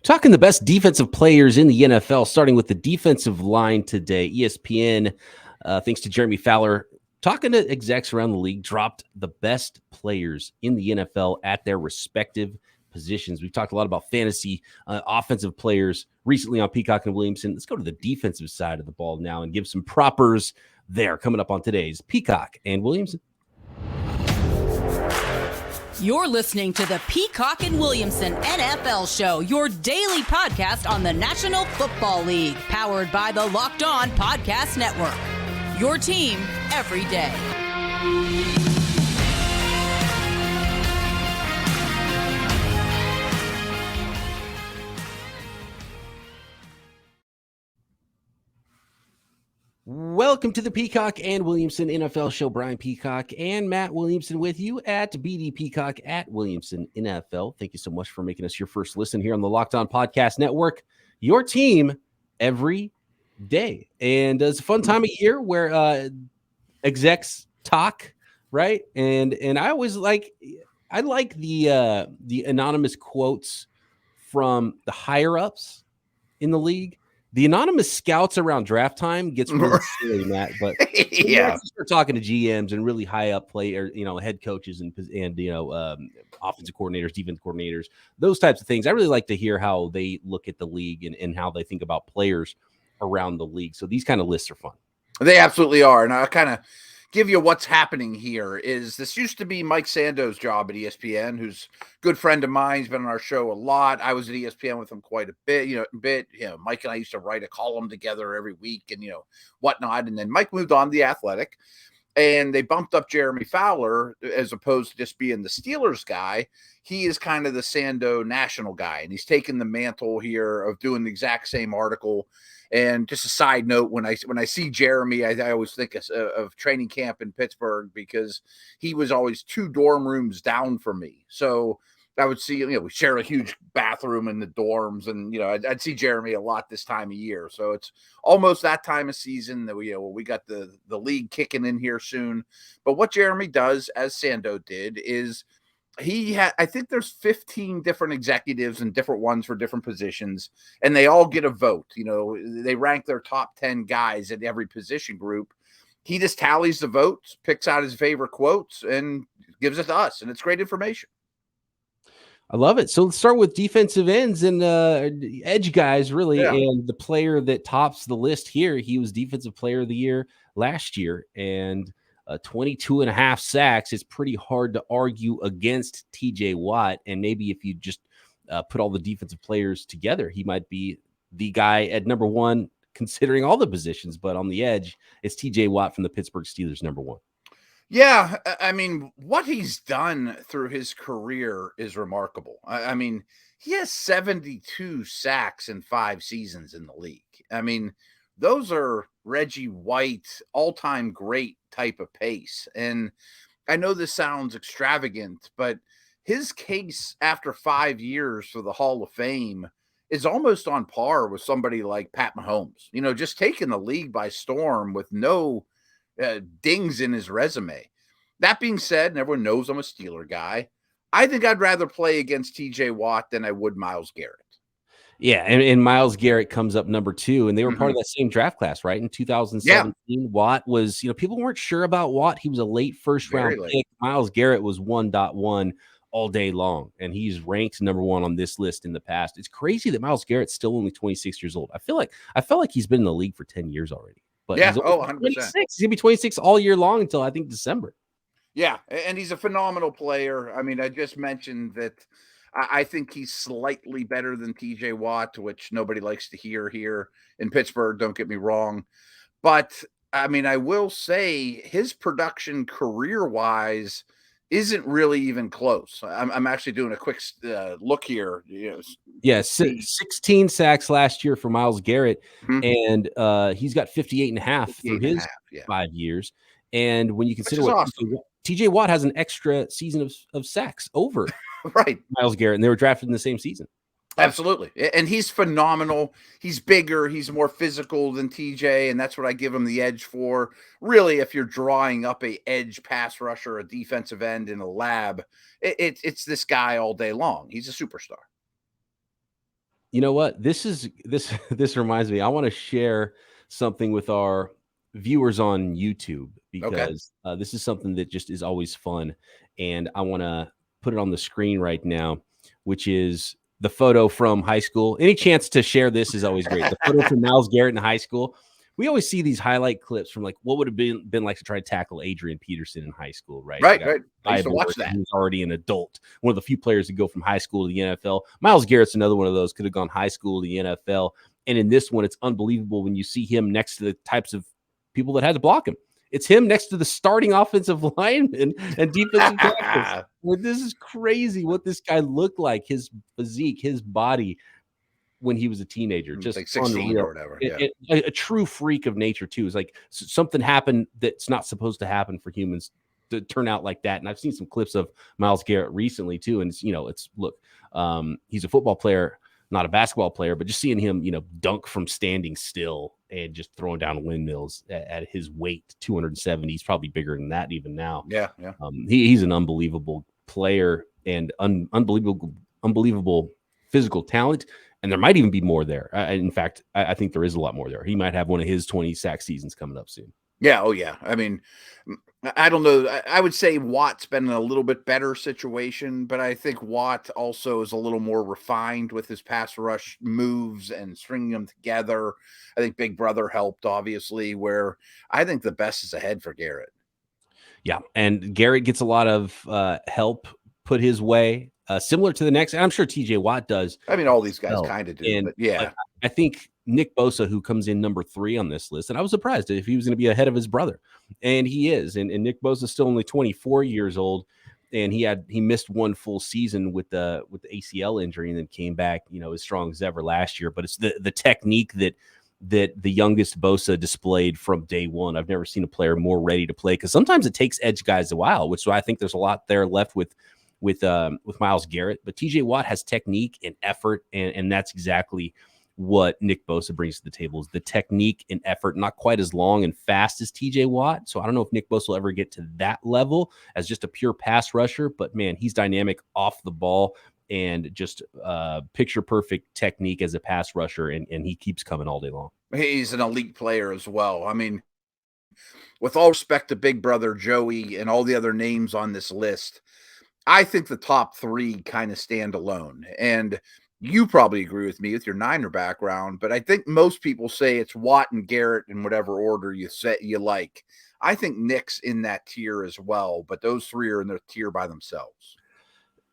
Talking the best defensive players in the NFL, starting with the defensive line today. ESPN, thanks to Jeremy Fowler, talking to execs around the league, dropped the best players in the NFL at their respective positions. We've talked a lot about fantasy offensive players recently on Peacock and Williamson. Let's go to the defensive side of the ball now and give some propers there coming up on today's Peacock and Williamson. You're listening to the Peacock and Williamson NFL Show, your daily podcast on the National Football League, powered by the Locked On Podcast Network. Your team every day. Welcome to the Peacock and Williamson NFL Show. Brian Peacock and Matt Williamson with you at BD Peacock at Williamson NFL. Thank you so much for making us your first listen here on the Locked On Podcast Network. Your team every day. And it's a fun time of year where execs talk, right? And I always like the anonymous quotes from the higher ups in the league. The anonymous scouts around draft time gets really silly, Matt. But yeah, start talking to GMs and really high up players, head coaches and offensive coordinators, defense coordinators, those types of things. I really like to hear how they look at the league and how they think about players around the league. So these kind of lists are fun. They absolutely are, and I'll kind of give you what's happening here. Is this used to be Mike Sando's job at ESPN, who's a good friend of mine. He's been on our show a lot. I was at ESPN with him quite a bit. Mike and I used to write a column together every week and, whatnot. And then Mike moved on to The Athletic, and they bumped up Jeremy Fowler as opposed to just being the Steelers guy. He is kind of the Sando national guy, and he's taken the mantle here of doing the exact same article. And just a side note, when I see Jeremy, I always think of training camp in Pittsburgh because he was always 2 dorm rooms down from me. So I would see, we share a huge bathroom in the dorms, and I'd see Jeremy a lot this time of year. So it's almost that time of season that we got the league kicking in here soon. But what Jeremy does, as Sando did, is I think there's 15 different executives and different ones for different positions, and they all get a vote. They rank their top 10 guys at every position group. He just tallies the votes, picks out his favorite quotes, and gives it to us, and it's great information. I love it. So let's start with defensive ends and edge guys, really. Yeah. And the player that tops the list here, he was Defensive Player of the Year last year, and 22 and a half sacks. It's pretty hard to argue against TJ Watt. And maybe if you just put all the defensive players together, he might be the guy at number one, considering all the positions. But on the edge, it's TJ Watt from the Pittsburgh Steelers, number one. Yeah, I mean, what he's done through his career is remarkable. I mean, he has 72 sacks in 5 seasons in the league. I mean, those are Reggie White all-time great type of pace. And I know this sounds extravagant, but his case after 5 years for the Hall of Fame is almost on par with somebody like Pat Mahomes, just taking the league by storm with no dings in his resume. That being said, and everyone knows I'm a Steeler guy, I think I'd rather play against TJ Watt than I would Myles Garrett. Yeah, and Myles Garrett comes up number 2, and they were part of that same draft class, right? In 2017, yeah. Watt was, people weren't sure about Watt. He was a late first-round pick. Myles Garrett was 1.1 all day long, and he's ranked number 1 on this list in the past. It's crazy that Myles Garrett's still only 26 years old. I felt like he's been in the league for 10 years already. But yeah, he's 100%. 26. He's going to be 26 all year long until, I think, December. Yeah, and he's a phenomenal player. I mean, I just mentioned that I think he's slightly better than TJ Watt, which nobody likes to hear here in Pittsburgh, don't get me wrong. But, I mean, I will say his production career-wise isn't really even close. I'm actually doing a quick look here. Yeah, 16 sacks last year for Myles Garrett, and he's got 58 and a half through his 5 years. And when you consider what awesome. TJ Watt has an extra season of sacks over right Myles Garrett, and they were drafted in the same season. Absolutely. And he's phenomenal. He's bigger. He's more physical than TJ, and that's what I give him the edge for. Really, if you're drawing up a edge pass rusher, a defensive end in a lab, it's this guy all day long. He's a superstar. You know what? This this reminds me. I want to share something with our viewers on YouTube because this is something that just is always fun, and I want to put it on the screen right now, which is the photo from high school. Any chance to share this is always great. The photo from Myles Garrett in high school. We always see these highlight clips from like what would have been like to try to tackle Adrian Peterson in high school, right? Right. I used to watch that. He was already an adult. One of the few players to go from high school to the NFL. Myles Garrett's another one of those, could have gone high school to the NFL. And in this one, it's unbelievable when you see him next to the types of people that had to block him. It's him next to the starting offensive lineman and defensive tackles. Well, this is crazy what this guy looked like, his physique, his body when he was a teenager, just like 16 unreal. or whatever. A true freak of nature too. It's like something happened that's not supposed to happen for humans to turn out like that. And I've seen some clips of Myles Garrett recently too. And it's look, he's a football player, not a basketball player, but just seeing him, dunk from standing still and just throwing down windmills at his weight, 270. He's probably bigger than that even now. Yeah. He's an unbelievable player and unbelievable physical talent. And there might even be more there. In fact, I think there is a lot more there. He might have one of his 20 sack seasons coming up soon. Yeah. Oh, yeah. I mean, I don't know. I would say Watt's been in a little bit better situation, but I think Watt also is a little more refined with his pass rush moves and stringing them together. I think Big Brother helped, obviously, where I think the best is ahead for Garrett. Yeah. And Garrett gets a lot of help put his way. Similar to the next, and I'm sure TJ Watt does. I mean, all these guys kind of do, but yeah. I think Nick Bosa, who comes in number 3 on this list, and I was surprised if he was going to be ahead of his brother, and he is. And Nick Bosa is still only 24 years old, and he missed one full season with the ACL injury, and then came back, as strong as ever last year. But it's the technique that the youngest Bosa displayed from day one. I've never seen a player more ready to play, because sometimes it takes edge guys a while, which I think there's a lot there left with Myles Garrett, but TJ Watt has technique and effort, and that's exactly what Nick Bosa brings to the table, is the technique and effort. Not quite as long and fast as TJ Watt, so I don't know if Nick Bosa will ever get to that level as just a pure pass rusher, but man, he's dynamic off the ball and just picture perfect technique as a pass rusher, and he keeps coming all day long. He's an elite player as well. I mean, with all respect to Big Brother Joey and all the other names on this list, I think the top 3 kind of stand alone. And you probably agree with me with your Niner background, but I think most people say it's Watt and Garrett in whatever order you like. I think Nick's in that tier as well, but those 3 are in their tier by themselves.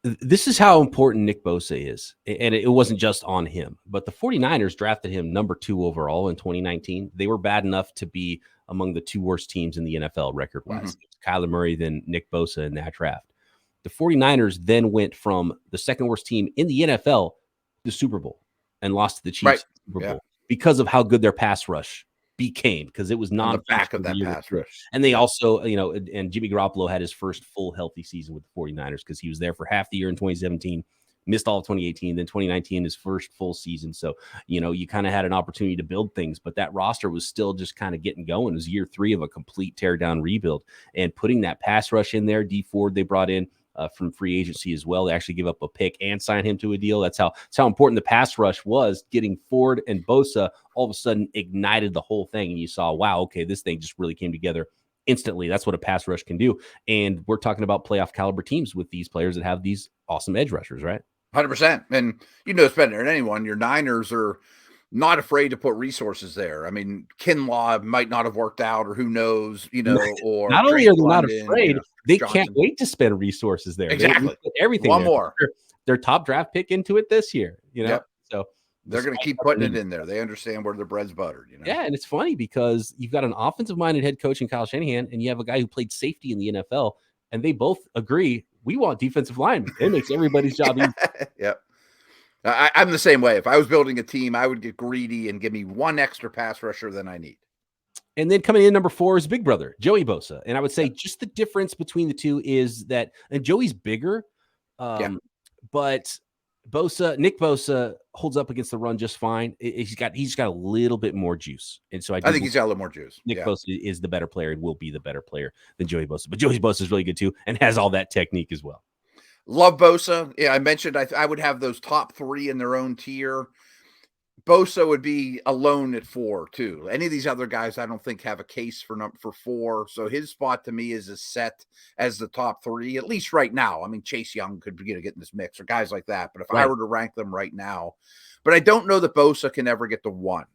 This is how important Nick Bosa is. And it wasn't just on him, but the 49ers drafted him number 2 overall in 2019. They were bad enough to be among the 2 worst teams in the NFL record-wise. Kyler Murray, then Nick Bosa in that draft. The 49ers then went from the second worst team in the NFL to the Super Bowl and lost to the Chiefs Super Bowl because of how good their pass rush became, because it was not on the back of that pass rush. And they also, and Jimmy Garoppolo had his first full healthy season with the 49ers because he was there for half the year in 2017, missed all of 2018, then 2019, his first full season. So, you kind of had an opportunity to build things, but that roster was still just kind of getting going. It was year 3 of a complete tear down rebuild, and putting that pass rush in there. D Ford, they brought in from free agency as well. They actually give up a pick and sign him to a deal. That's how important the pass rush was. Getting Ford and Bosa all of a sudden ignited the whole thing. And you saw, wow, okay, this thing just really came together instantly. That's what a pass rush can do. And we're talking about playoff caliber teams with these players that have these awesome edge rushers, right? 100%. And it's better than anyone. Your Niners are not afraid to put resources there. I mean, Kinlaw might not have worked out, or who knows, or not only are they not afraid, they can't wait to spend resources there. Exactly. They put everything One there. more. Their top draft pick into it this year, Yep. So they're going to keep putting it in there. They understand where their bread's buttered, Yeah, and it's funny because you've got an offensive-minded head coach in Kyle Shanahan, and you have a guy who played safety in the NFL, and they both agree, we want defensive linemen. It makes everybody's job easy. Yep. I'm the same way. If I was building a team, I would get greedy and give me one extra pass rusher than I need. And then coming in number 4 is Big Brother, Joey Bosa. And I would say just the difference between the two is that, and Joey's bigger, but Nick Bosa holds up against the run just fine. He's got a little bit more juice. And so I think he's got a little more juice. Nick Bosa is the better player and will be the better player than Joey Bosa. But Joey Bosa is really good too and has all that technique as well. Love Bosa. Yeah, I mentioned I would have those top 3 in their own tier. Bosa would be alone at 4 too. Any of these other guys, I don't think have a case for 4. So his spot to me is as set as the top 3, at least right now. I mean, Chase Young could get in this mix or guys like that. But if I were to rank them right now, but I don't know that Bosa can ever get to 1.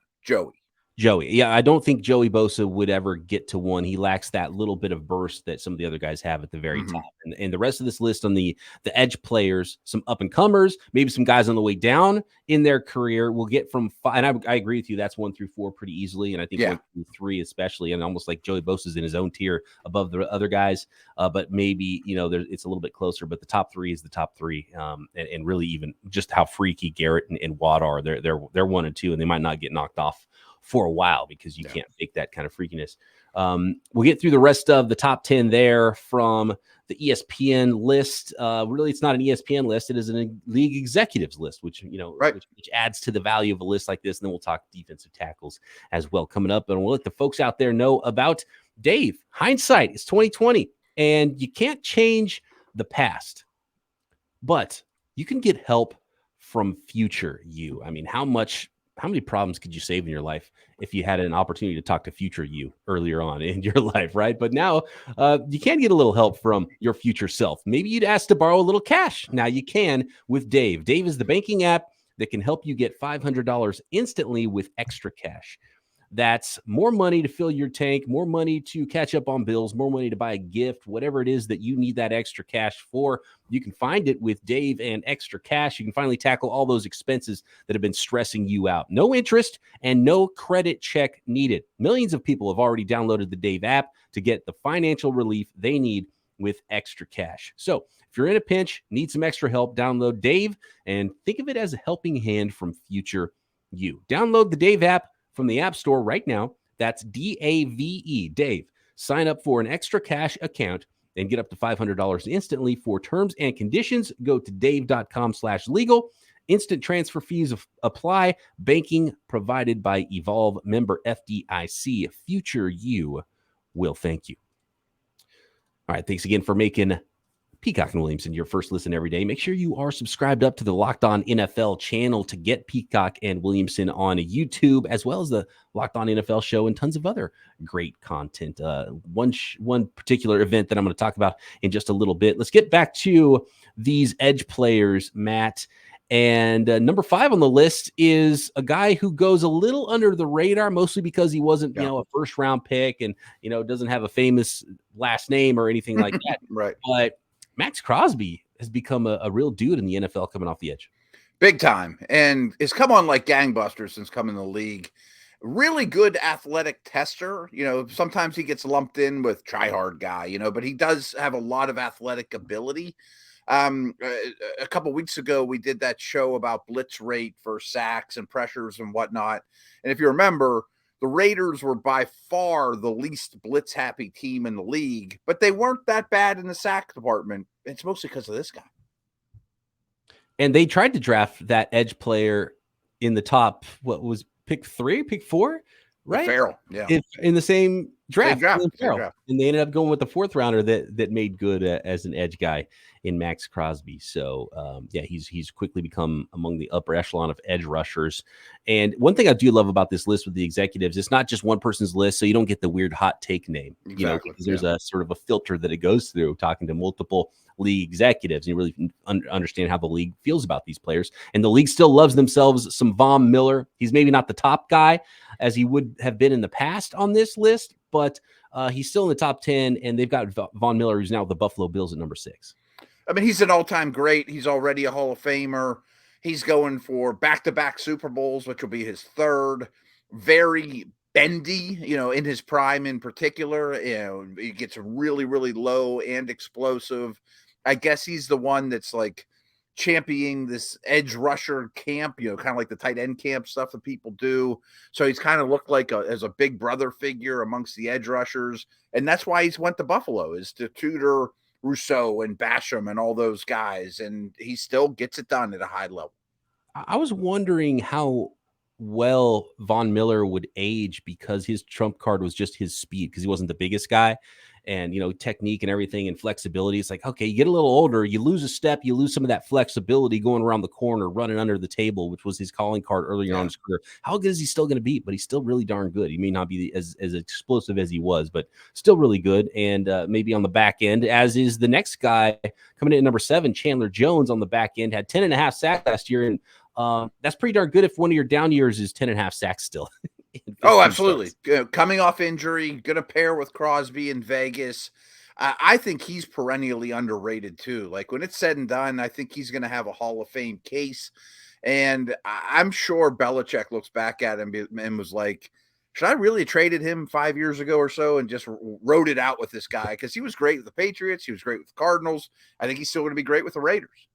Joey. Yeah, I don't think Joey Bosa would ever get to 1. He lacks that little bit of burst that some of the other guys have at the very top. And the rest of this list on the edge players, some up-and-comers, maybe some guys on the way down in their career will get from 5. And I agree with you. That's 1 through 4 pretty easily. And I think 1 through 3 especially, and almost like Joey Bosa's in his own tier above the other guys. But maybe, it's a little bit closer. But the top 3 is the top 3. And really even just how freaky Garrett and Watt are. They're 1 and 2, and they might not get knocked off for a while because you can't fake that kind of freakiness. We'll get through the rest of the top 10 there from the ESPN list. Really, it's not an ESPN list. It is a league executives list, which adds to the value of a list like this. And then we'll talk defensive tackles as well coming up. And we'll let the folks out there know about Dave. Hindsight is 2020, and you can't change the past, but you can get help from future you. I mean, how many problems could you save in your life if you had an opportunity to talk to future you earlier on in your life, right? But now you can get a little help from your future self. Maybe you'd ask to borrow a little cash. Now you can with Dave. Dave is the banking app that can help you get $500 instantly with extra cash. That's more money to fill your tank, more money to catch up on bills, more money to buy a gift, whatever it is that you need that extra cash for. You can find it with Dave and extra cash. You can finally tackle all those expenses that have been stressing you out. No interest and no credit check needed. Millions of people have already downloaded the Dave app to get the financial relief they need with extra cash. So if you're in a pinch, need some extra help, download Dave and think of it as a helping hand from future you. Download the Dave app from the App Store right now. That's DAVE, Dave. Sign up for an extra cash account and get up to $500 instantly. For terms and conditions, go to dave.com/legal. Instant transfer fees apply. Banking provided by Evolve, member FDIC. Future you will thank you. All right, thanks again for making Peacock and Williamson your first listen every day. Make sure you are subscribed up to the Locked On NFL channel to get Peacock and Williamson on YouTube, as well as the Locked On NFL show and tons of other great content. One particular event that I'm going to talk about in just a little bit. Let's get back to these edge players, Matt. And number 5 on the list is a guy who goes a little under the radar, mostly because he wasn't, a first round pick and, doesn't have a famous last name or anything like that. Right. But Max Crosby has become a real dude in the NFL coming off the edge. Big time. And has come on like gangbusters since coming in the league. Really good athletic tester. Sometimes he gets lumped in with try-hard guy, but he does have a lot of athletic ability. A couple weeks ago, we did that show about blitz rate for sacks and pressures and whatnot. And if you remember, the Raiders were by far the least blitz-happy team in the league, but they weren't that bad in the sack department. It's mostly because of this guy. And they tried to draft that edge player in the top, what was pick 4, right? Farrell, yeah. In the same draft. Same draft. And they ended up going with the 4th rounder that made good as an edge guy in Max Crosby. So, he's quickly become among the upper echelon of edge rushers. And one thing I do love about this list with the executives, it's not just one person's list, so you don't get the weird hot take name. Exactly. Because there's a sort of a filter that it goes through talking to multiple league executives. And you really understand how the league feels about these players. And the league still loves themselves some Von Miller. He's maybe not the top guy as he would have been in the past on this list, but he's still in the top 10, and they've got Von Miller, who's now with the Buffalo Bills at number 6. I mean, he's an all-time great. He's already a Hall of Famer. He's going for back-to-back Super Bowls, which will be his 3rd. Very bendy, in his prime in particular. He gets really, really low and explosive. I guess he's the one that's like championing this edge rusher camp, kind of like the tight end camp stuff that people do. So he's kind of looked like as a big brother figure amongst the edge rushers. And that's why he's went to Buffalo, is to tutor Rousseau and Basham and all those guys. And he still gets it done at a high level. I was wondering how well Von Miller would age, because his trump card was just his speed, because he wasn't the biggest guy. and technique and everything and flexibility. It's like, okay, you get a little older, you lose a step, you lose some of that flexibility going around the corner, running under the table, which was his calling card earlier on in his career. How good is he still going to be? But he's still really darn good. He may not be as explosive as he was, but still really good. And maybe on the back end, as is the next guy coming in at number 7, Chandler Jones on the back end, had 10.5 sacks last year. And that's pretty darn good if one of your down years is 10.5 sacks still. Oh, absolutely. Coming off injury, going to pair with Crosby in Vegas. I think he's perennially underrated too. Like when it's said and done, I think he's going to have a Hall of Fame case. And I'm sure Belichick looks back at him and was like, should I really have traded him 5 years ago or so and just wrote it out with this guy? Because he was great with the Patriots. He was great with the Cardinals. I think he's still going to be great with the Raiders.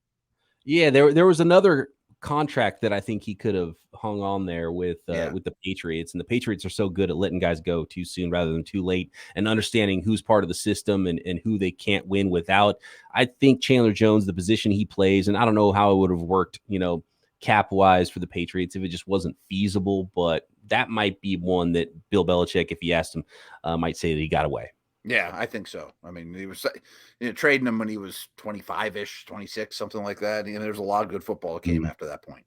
Yeah, there was another contract that I think he could have hung on there with the Patriots, and the Patriots are so good at letting guys go too soon rather than too late, and understanding who's part of the system and who they can't win without. I think Chandler Jones, the position he plays, and I don't know how it would have worked, cap wise for the Patriots if it just wasn't feasible, but that might be one that Bill Belichick, if he asked him, might say that he got away. Yeah, I think so. I mean, he was trading him when he was 25-ish, 26, something like that. There's a lot of good football that came after that point.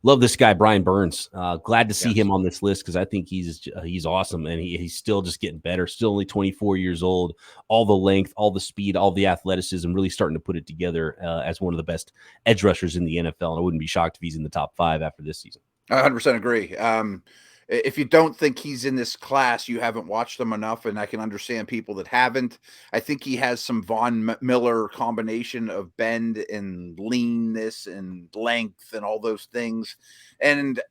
Love this guy, Brian Burns. Glad to see him on this list because I think he's awesome, and he's still just getting better. Still only 24 years old. All the length, all the speed, all the athleticism, really starting to put it together as one of the best edge rushers in the NFL. And I wouldn't be shocked if he's in the top 5 after this season. I 100% agree. If you don't think he's in this class, you haven't watched him enough, and I can understand people that haven't. I think he has some Von Miller combination of bend and leanness and length and all those things. And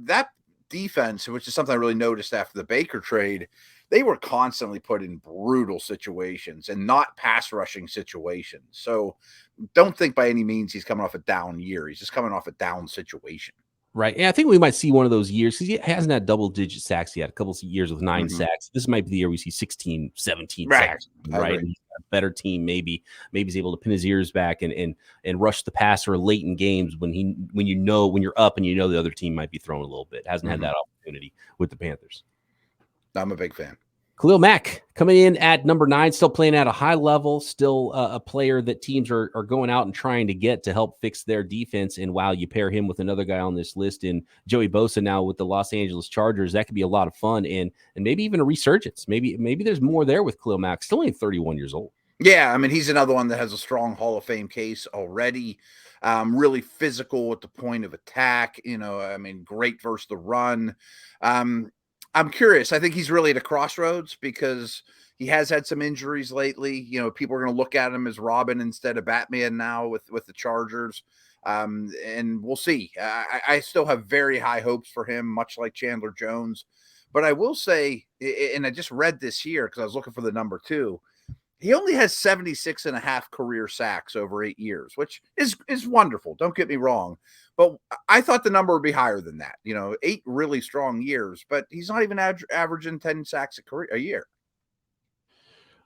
that defense, which is something I really noticed after the Baker trade, they were constantly put in brutal situations and not pass rushing situations. So don't think by any means he's coming off a down year. He's just coming off a down situation. Right. And I think we might see one of those years because he hasn't had double-digit sacks yet. A couple of years with 9 sacks. This might be the year we see 16, 17 sacks. Right. And a better team, maybe he's able to pin his ears back and rush the passer late in games when you're up and the other team might be throwing a little bit. Hasn't had that opportunity with the Panthers. I'm a big fan. Khalil Mack coming in at number 9, still playing at a high level, still a player that teams are going out and trying to get to help fix their defense. And while you pair him with another guy on this list in Joey Bosa now with the Los Angeles Chargers, that could be a lot of fun and maybe even a resurgence. Maybe there's more there with Khalil Mack, still only 31 years old. Yeah, I mean, he's another one that has a strong Hall of Fame case already. Really physical at the point of attack. Great versus the run. I'm curious. I think he's really at a crossroads because he has had some injuries lately. People are going to look at him as Robin instead of Batman now with the Chargers. And we'll see. I still have very high hopes for him, much like Chandler Jones. But I will say, and I just read this here because I was looking for the number 2, he only has 76.5 career sacks over 8 years, which is wonderful. Don't get me wrong. But I thought the number would be higher than that. 8 really strong years, but he's not even averaging 10 sacks a year.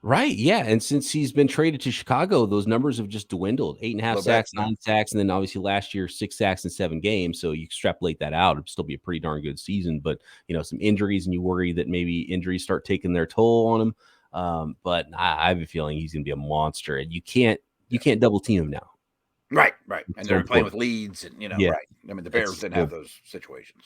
Right. Yeah. And since he's been traded to Chicago, those numbers have just dwindled. 8.5 sacks, 9 sacks, and then obviously last year, 6 sacks in 7 games. So you extrapolate that out, it'd still be a pretty darn good season. But, some injuries, and you worry that maybe injuries start taking their toll on him. But I have a feeling he's going to be a monster, and you can't double team him now. Right. And they're playing with leads and, right. I mean, the Bears didn't have those situations.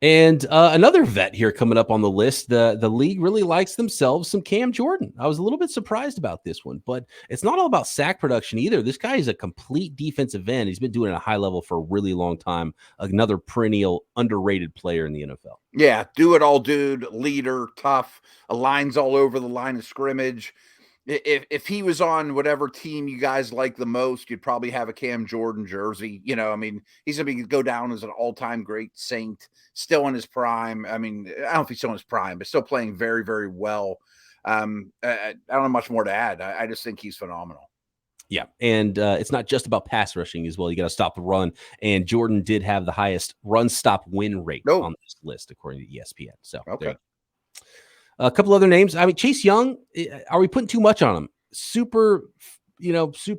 And another vet here coming up on the list, the league really likes themselves some Cam Jordan. I was a little bit surprised about this one, but it's not all about sack production either. This guy is a complete defensive end. He's been doing it at a high level for a really long time. Another perennial underrated player in the NFL. Yeah, do it all, dude. Leader, tough, aligns all over the line of scrimmage. If he was on whatever team you guys like the most, you'd probably have a Cam Jordan jersey. He's going to go down as an all-time great Saint, still in his prime. I mean, I don't know if he's still in his prime, but still playing very, very well. I don't have much more to add. I just think he's phenomenal. Yeah, and it's not just about pass rushing as well. You got to stop the run, and Jordan did have the highest run-stop win rate on this list, according to ESPN. So, okay. A couple other names. I mean, Chase Young, are we putting too much on him? Super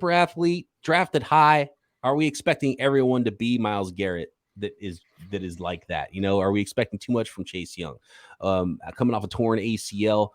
athlete, drafted high. Are we expecting everyone to be Myles Garrett that is like that? Are we expecting too much from Chase Young? Coming off a torn ACL.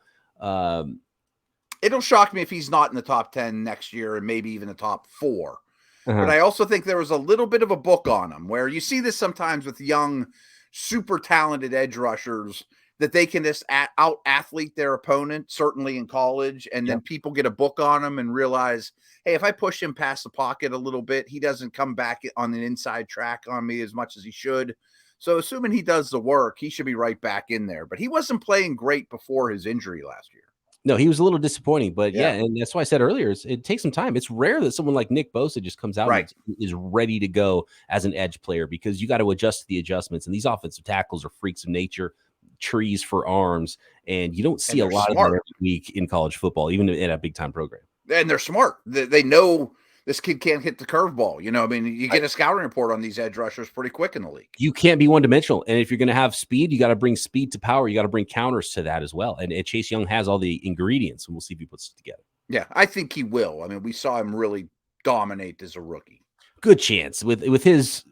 it'll shock me if he's not in the top 10 next year and maybe even the top 4. Uh-huh. But I also think there was a little bit of a book on him where you see this sometimes with young, super talented edge rushers that they can just out athlete their opponent, certainly in college. And then people get a book on him and realize, hey, if I push him past the pocket a little bit, he doesn't come back on an inside track on me as much as he should. So assuming he does the work, he should be right back in there. But he wasn't playing great before his injury last year. No, he was a little disappointing, but yeah, and that's why I said earlier, it takes some time. It's rare that someone like Nick Bosa just comes out and is ready to go as an edge player, because you got to adjust to the adjustments. And these offensive tackles are freaks of nature, trees for arms, and you don't see a lot of that every week in college football, even in a big time program. And they're smart. They know this kid can't hit the curveball. You know, I mean, you get a scouting report on these edge rushers pretty quick in the league. You can't be one-dimensional. And if you're going to have speed, you got to bring speed to power. You got to bring counters to that as well. And Chase Young has all the ingredients, and we'll see if he puts it together. Yeah, I think he will. I mean, we saw him really dominate as a rookie. Good chance with his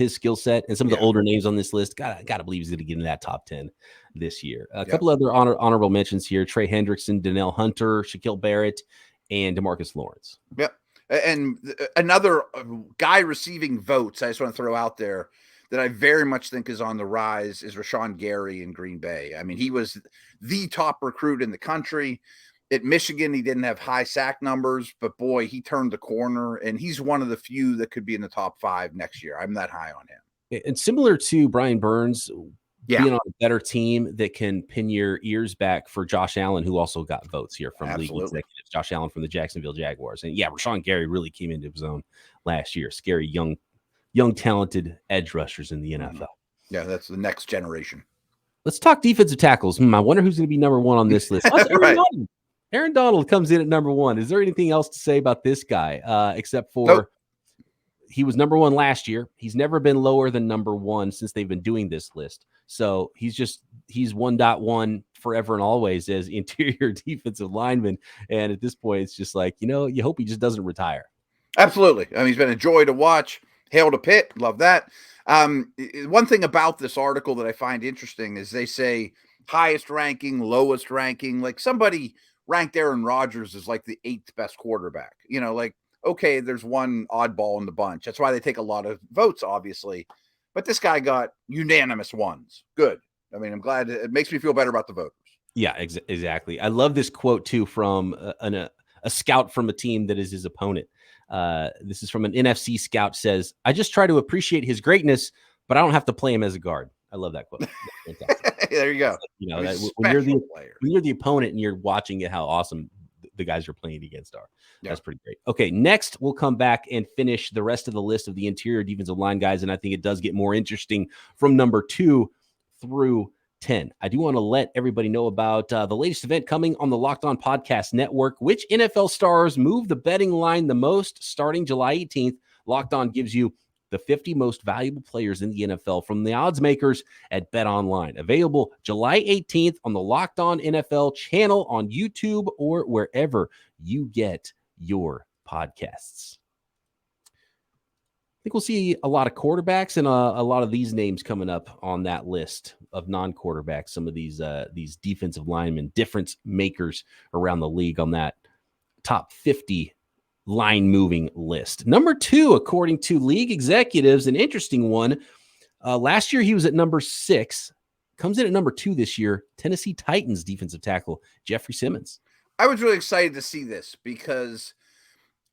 skill set and some of the older names on this list. Gotta believe he's going to get in that top 10 this year. A couple other honorable mentions here: Trey Hendrickson, Donnell Hunter, Shaquille Barrett, and DeMarcus Lawrence. Yep. And another guy receiving votes I just want to throw out there that I very much think is on the rise is Rashawn Gary in Green Bay. I mean, he was the top recruit in the country. At Michigan, he didn't have high sack numbers, but boy, he turned the corner, and he's one of the few that could be in the top 5 next year. I'm that high on him. And similar to Brian Burns, being on a better team that can pin your ears back for Josh Allen, who also got votes here from league executives. Josh Allen from the Jacksonville Jaguars. And Rashawn Gary really came into his own last year. Scary, young, talented edge rushers in the NFL. Yeah, that's the next generation. Let's talk defensive tackles. I wonder who's going to be number 1 on this list. Aaron Donald comes in at number 1. Is there anything else to say about this guy except for he was number 1 last year? He's never been lower than number 1 since they've been doing this list. So he's 1.1 forever and always as interior defensive lineman. And at this point, it's just like, you hope he just doesn't retire. Absolutely. I mean, he's been a joy to watch. Hail to Pitt. Love that. One thing about this article that I find interesting is they say highest ranking, lowest ranking. Like somebody ranked Aaron Rodgers as like the 8th best quarterback. Okay, there's one oddball in the bunch. That's why they take a lot of votes, obviously. But this guy got unanimous ones. Good. I mean, I'm glad. It makes me feel better about the voters. Yeah, exactly. I love this quote, too, from a scout from a team that is his opponent. This is from an NFC scout. Says, I just try to appreciate his greatness, but I don't have to play him as a guard. I love that quote. There you go. When you're the opponent and you're watching it, how awesome the guys you're playing against are. That's pretty great. Okay, next we'll come back and finish the rest of the list of the interior defensive line guys, and I think it does get more interesting from number 2 through 10. I do want to let everybody know about the latest event coming on the Locked On Podcast Network. Which NFL stars move the betting line the most? Starting July 18th, Locked On gives you the 50 most valuable players in the NFL from the odds makers at BetOnline. Available July 18th on the Locked On NFL channel on YouTube or wherever you get your podcasts. I think we'll see a lot of quarterbacks and a lot of these names coming up on that list of non-quarterbacks. Some of these defensive linemen, difference makers around the league on that top 50 line moving list. Number 2, according to league executives, an interesting one. Last year he was at number 6. Comes in at number 2 this year. Tennessee Titans defensive tackle Jeffrey Simmons. I was really excited to see this because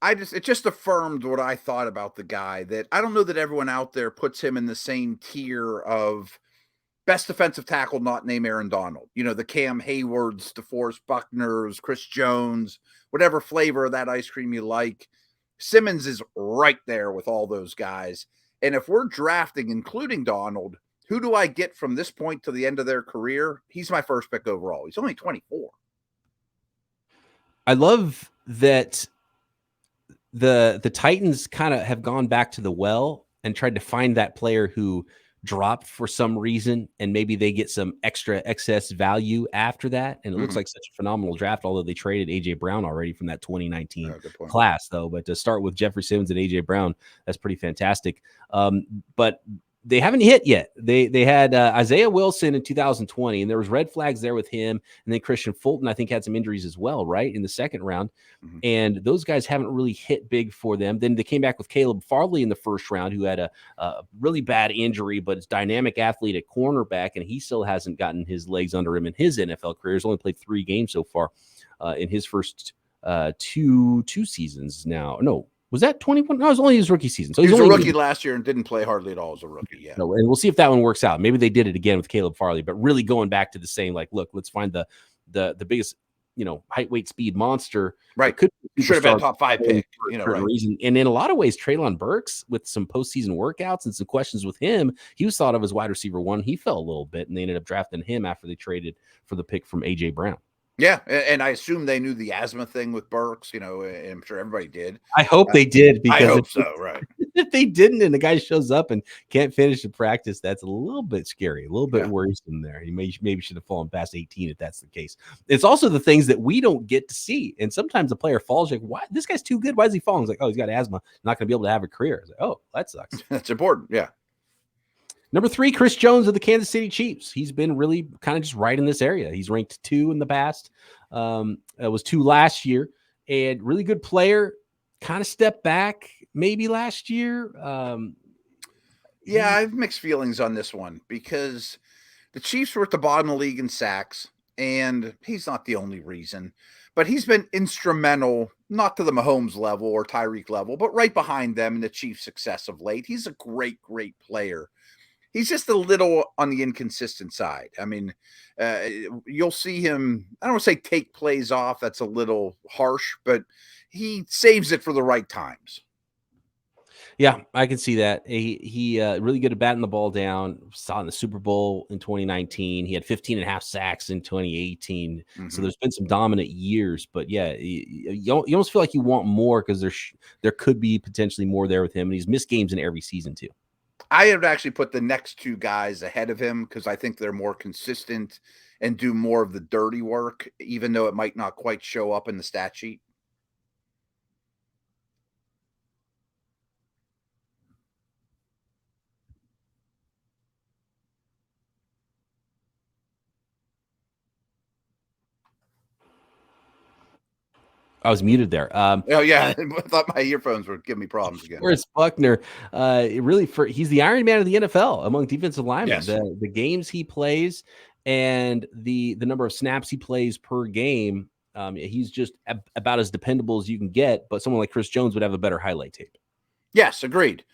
it just affirmed what I thought about the guy, that I don't know that everyone out there puts him in the same tier of best defensive tackle not named Aaron Donald. The Cam Haywards, DeForest Buckners, Chris Jones, whatever flavor of that ice cream you like. Simmons is right there with all those guys. And if we're drafting, including Donald, who do I get from this point to the end of their career? He's my first pick overall. He's only 24. I love that the Titans kind of have gone back to the well and tried to find that player who dropped for some reason, and maybe they get some excess value after that. And it looks like such a phenomenal draft, although they traded A.J. Brown already from that 2019 class, though. But to start with Jeffrey Simmons and A.J. Brown, that's pretty fantastic. But they haven't hit yet. They had Isaiah Wilson in 2020, and there was red flags there with him. And then Christian Fulton, I think, had some injuries as well, right, in the second round. Mm-hmm. And those guys haven't really hit big for them. Then they came back with Caleb Farley in the first round, who had a really bad injury, but it's dynamic athlete at cornerback, and he still hasn't gotten his legs under him in his NFL career. He's only played 3 games so far in his first two seasons now. No. Was that 21? No, it was only his rookie season. So he was only a rookie last year and didn't play hardly at all as a rookie. Yeah. No, and we'll see if that one works out. Maybe they did it again with Caleb Farley, but really going back to the same, like, look, let's find the biggest, height, weight, speed monster. Right. Should have been a top 5 pick, right. Reason. And in a lot of ways, Treylon Burks, with some postseason workouts and some questions with him, he was thought of as wide receiver 1. He fell a little bit, and they ended up drafting him after they traded for the pick from AJ Brown. Yeah, and I assume they knew the asthma thing with Burks, and I'm sure everybody did. I hope they did, because I hope so, right. If they didn't and the guy shows up and can't finish the practice, that's a little bit scary, a little bit worrisome there. He maybe should have fallen past 18 if that's the case. It's also the things that we don't get to see. And sometimes a player falls, like, why? This guy's too good. Why is he falling? It's like, oh, he's got asthma. Not going to be able to have a career. It's like, oh, that sucks. That's important, yeah. Number 3, Chris Jones of the Kansas City Chiefs. He's been really kind of just right in this area. He's ranked 2 in the past. It was 2 last year, and really good player. Kind of stepped back maybe last year. Yeah, I have mixed feelings on this one, because the Chiefs were at the bottom of the league in sacks, and he's not the only reason, but he's been instrumental, not to the Mahomes level or Tyreek level, but right behind them in the Chiefs' success of late. He's a great, great player. He's just a little on the inconsistent side. I mean, you'll see him, I don't want to say take plays off. That's a little harsh, but he saves it for the right times. Yeah, I can see that. He really good at batting the ball down. Saw in the Super Bowl in 2019. He had 15.5 sacks in 2018. Mm-hmm. So there's been some dominant years. But, yeah, you almost feel like you want more, because there could be potentially more there with him. And he's missed games in every season, too. I would actually put the next 2 guys ahead of him, because I think they're more consistent and do more of the dirty work, even though it might not quite show up in the stat sheet. I was muted there. Oh yeah, I thought my earphones were giving me problems again. Where's Buckner? He's the Iron Man of the NFL among defensive linemen. Yes. The games he plays and the number of snaps he plays per game, he's just about as dependable as you can get. But someone like Chris Jones would have a better highlight tape. Yes, agreed.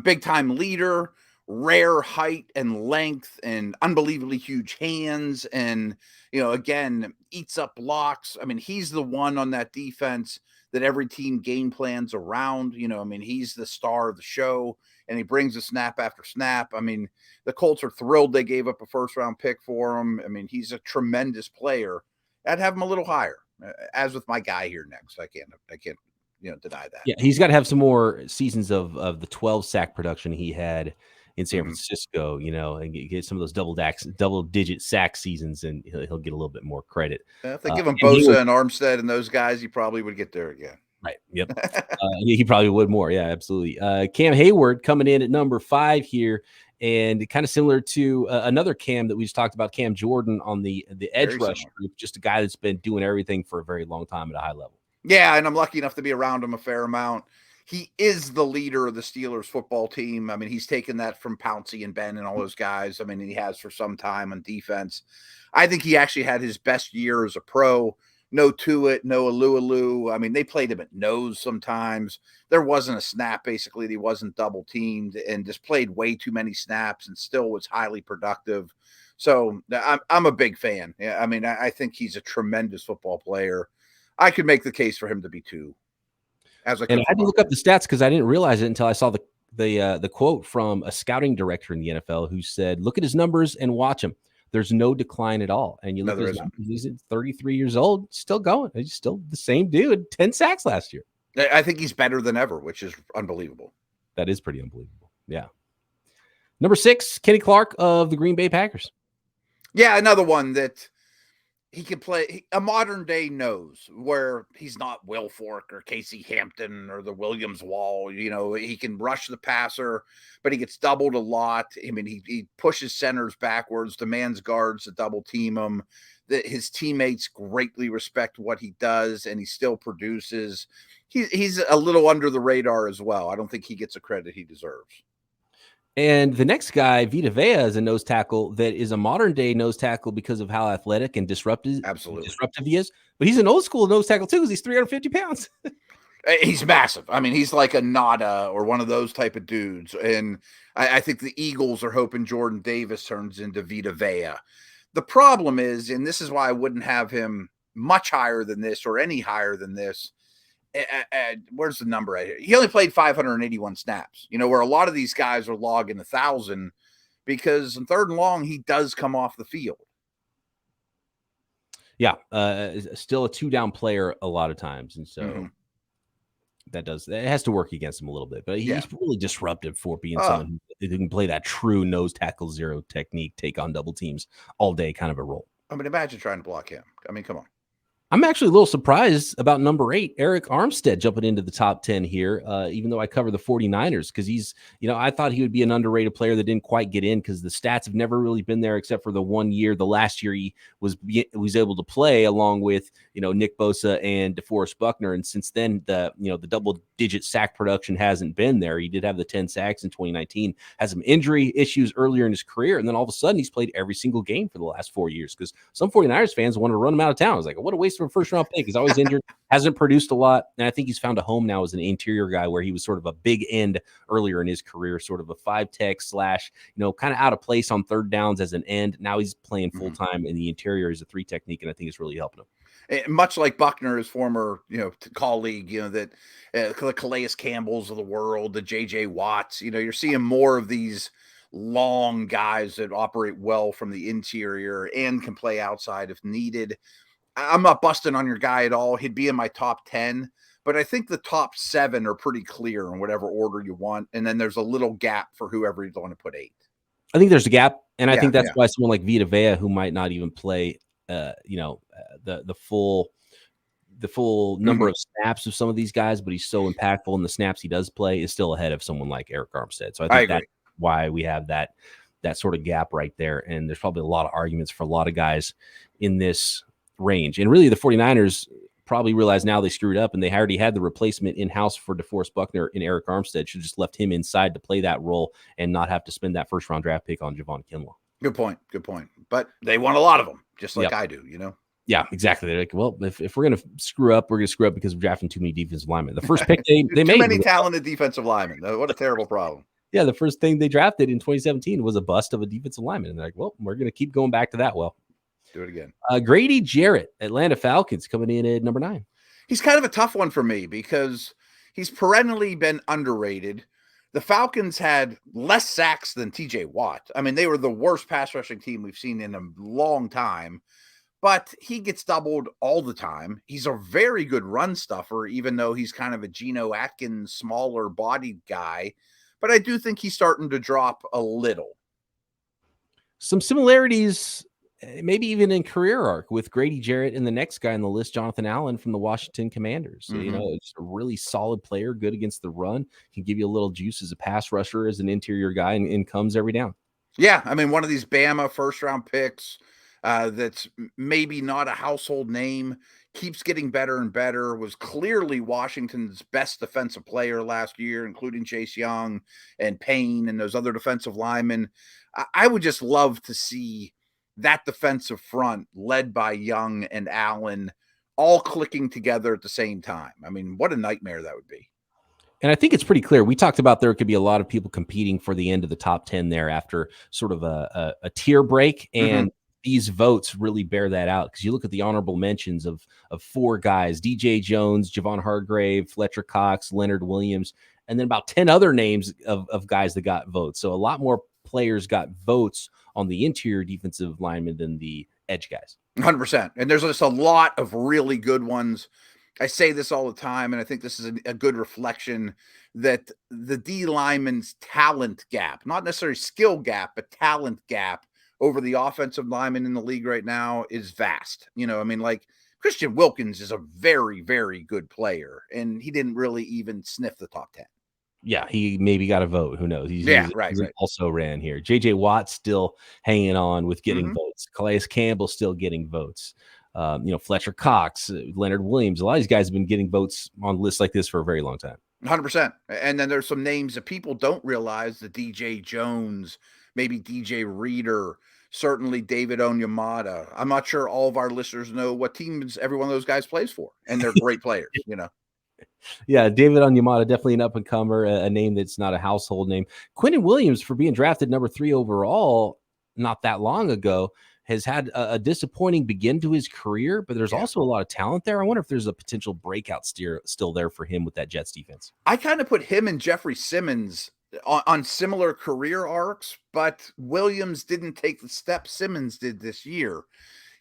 Big time leader, rare height and length, and unbelievably huge hands, and again, eats up blocks. I mean, he's the one on that defense that every team game plans around. He's the star of the show, and he brings a snap after snap. I mean, the Colts are thrilled they gave up a first-round pick for him. I mean, he's a tremendous player. I'd have him a little higher, as with my guy here next. I can't deny that. Yeah, he's got to have some more seasons of the 12 sack production he had in San Francisco, and get some of those double-digit sack seasons, and he'll get a little bit more credit. If they give him Bosa and Armstead and those guys, he probably would get there again. Right. Yep. He probably would more. Yeah, absolutely. Cam Hayward coming in at number 5 here, and kind of similar to another Cam that we just talked about, Cam Jordan on the edge rush group, just a guy that's been doing everything for a very long time at a high level. Yeah, and I'm lucky enough to be around him a fair amount. He is the leader of the Steelers football team. I mean, he's taken that from Pouncey and Ben and all those guys. I mean, he has for some time on defense. I think he actually had his best year as a pro. No Tuitt, no Alu. I mean, they played him at nose sometimes. There wasn't a snap, basically. He wasn't double teamed, and just played way too many snaps and still was highly productive. So I'm a big fan. Yeah, I mean, I think he's a tremendous football player. I could make the case for him to be 2. And I had to look up the stats, because I didn't realize it until I saw the quote from a scouting director in the NFL who said, "Look at his numbers and watch him. There's no decline at all." And you look at his numbers, he's 33 years old, still going. He's still the same dude. 10 sacks last year. I think he's better than ever, which is unbelievable. That is pretty unbelievable. Yeah. Number 6, Kenny Clark of the Green Bay Packers. Yeah, another one that he can play a modern day nose where he's not Will Fork or Casey Hampton or the Williams wall. He can rush the passer, but he gets doubled a lot. I mean, he pushes centers backwards, demands guards to double team him. His teammates greatly respect what he does, and he still produces. He's a little under the radar as well. I don't think he gets the credit he deserves. And the next guy, Vida Veya, is a nose tackle that is a modern day nose tackle because of how athletic and disruptive he is. But he's an old school nose tackle too, because he's 350 pounds. He's massive. I mean, he's like a Nada or one of those type of dudes. And I think the Eagles are hoping Jordan Davis turns into Vida Veya. The problem is, and this is why I wouldn't have him much higher than this or any higher than this. Where's the number right here? He only played 581 snaps, where a lot of these guys are logging 1,000, because in 3rd and long, he does come off the field. Yeah. Still a 2-down player a lot of times. And so that has to work against him a little bit, but he's really disruptive for being someone who can play that true nose tackle zero technique, take on double teams all day kind of a role. I mean, imagine trying to block him. I mean, come on. I'm actually a little surprised about number 8, Eric Armstead, jumping into the top 10 here, even though I cover the 49ers, because he's, I thought he would be an underrated player that didn't quite get in because the stats have never really been there except for the one year. The last year he was able to play along with, Nick Bosa and DeForest Buckner. And since then, the double-digit sack production hasn't been there. He did have the 10 sacks in 2019, had some injury issues earlier in his career. And then all of a sudden he's played every single game for the last 4 years because some 49ers fans wanted to run him out of town. I was like, what a waste of a first-round pick. He's always injured, hasn't produced a lot. And I think he's found a home now as an interior guy where he was sort of a big end earlier in his career, sort of a 5-tech slash, kind of out of place on 3rd downs as an end. Now he's playing full-time in the interior as a 3 technique, and I think it's really helping him. Much like Buckner, his former, colleague, that the Calais Campbells of the world, the J.J. Watts, you're seeing more of these long guys that operate well from the interior and can play outside if needed. I'm not busting on your guy at all. He'd be in my top 10, but I think the top 7 are pretty clear in whatever order you want. And then there's a little gap for whoever you want to put 8. I think there's a gap. And I think that's why someone like Vida Veya, who might not even play, the full number of snaps of some of these guys, but he's so impactful in the snaps he does play, is still ahead of someone like Eric Armstead. So I think that's why we have that sort of gap right there. And there's probably a lot of arguments for a lot of guys in this range. And really the 49ers probably realize now they screwed up, and they already had the replacement in-house for DeForest Buckner and Eric Armstead. Should just left him inside to play that role and not have to spend that 1st-round draft pick on Javon Kinlaw. Good point. But they want a lot of them, just like I do, Yeah, exactly. They're like, well, if we're going to screw up, we're going to screw up because we're drafting too many defensive linemen. The first pick they made. Too many talented defensive linemen. What a terrible problem. Yeah, the first thing they drafted in 2017 was a bust of a defensive lineman. And they're like, well, we're going to keep going back to that well. Do it again. Grady Jarrett, Atlanta Falcons, coming in at number 9. He's kind of a tough one for me because he's perennially been underrated. The Falcons had less sacks than TJ Watt. I mean, they were the worst pass rushing team we've seen in a long time, but he gets doubled all the time. He's a very good run stuffer, even though he's kind of a Geno Atkins, smaller bodied guy. But I do think he's starting to drop a little. Some similarities, maybe even in career arc, with Grady Jarrett and the next guy on the list, Jonathan Allen from the Washington Commanders. It's a really solid player, good against the run, can give you a little juice as a pass rusher, as an interior guy, and comes every down. Yeah, I mean, one of these Bama 1st-round picks that's maybe not a household name, keeps getting better and better, was clearly Washington's best defensive player last year, including Chase Young and Payne and those other defensive linemen. I would just love to see that defensive front led by Young and Allen all clicking together at the same time. I mean, what a nightmare that would be. And I think it's pretty clear. We talked about there could be a lot of people competing for the end of the top 10 there after sort of a tier break. And these votes really bear that out, because you look at the honorable mentions of 4 guys: DJ Jones, Javon Hargrave, Fletcher Cox, Leonard Williams, and then about 10 other names of guys that got votes. So a lot more players got votes on the interior defensive linemen than the edge guys. 100%. And there's just a lot of really good ones. I say this all the time, and I think this is a good reflection that the D lineman's talent gap, not necessarily skill gap, but talent gap, over the offensive linemen in the league right now is vast. I mean, like Christian Wilkins is a very, very good player, and he didn't really even sniff the top 10. Yeah, he maybe got a vote. Who knows? He's right. also ran here. J.J. Watt's still hanging on with getting votes. Calais Campbell still getting votes. Fletcher Cox, Leonard Williams. A lot of these guys have been getting votes on lists like this for a very long time. 100%. And then there's some names that people don't realize, the DJ Jones, maybe DJ Reader, certainly David Onyemata. I'm not sure all of our listeners know what teams every one of those guys plays for, and they're great players, Yeah, David Onyemata, definitely an up-and-comer, a name that's not a household name. Quentin Williams, for being drafted number 3 overall not that long ago, has had a disappointing begin to his career, but there's also a lot of talent there. I wonder if there's a potential breakout still there for him with that Jets defense. I kind of put him and Jeffrey Simmons on similar career arcs, but Williams didn't take the step Simmons did this year.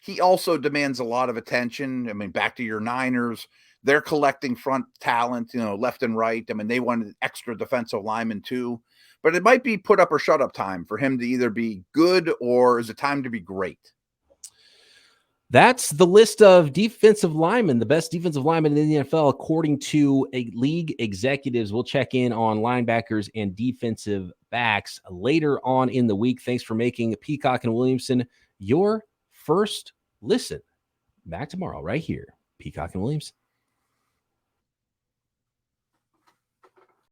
He also demands a lot of attention. I mean, back to your Niners, they're collecting front talent, left and right. I mean, they wanted extra defensive linemen too, but it might be put up or shut up time for him to either be good or is it time to be great? That's the list of defensive linemen, the best defensive linemen in the NFL, according to league executives. We'll check in on linebackers and defensive backs later on in the week. Thanks for making Peacock and Williamson your first listen. Back tomorrow right here, Peacock and Williamson.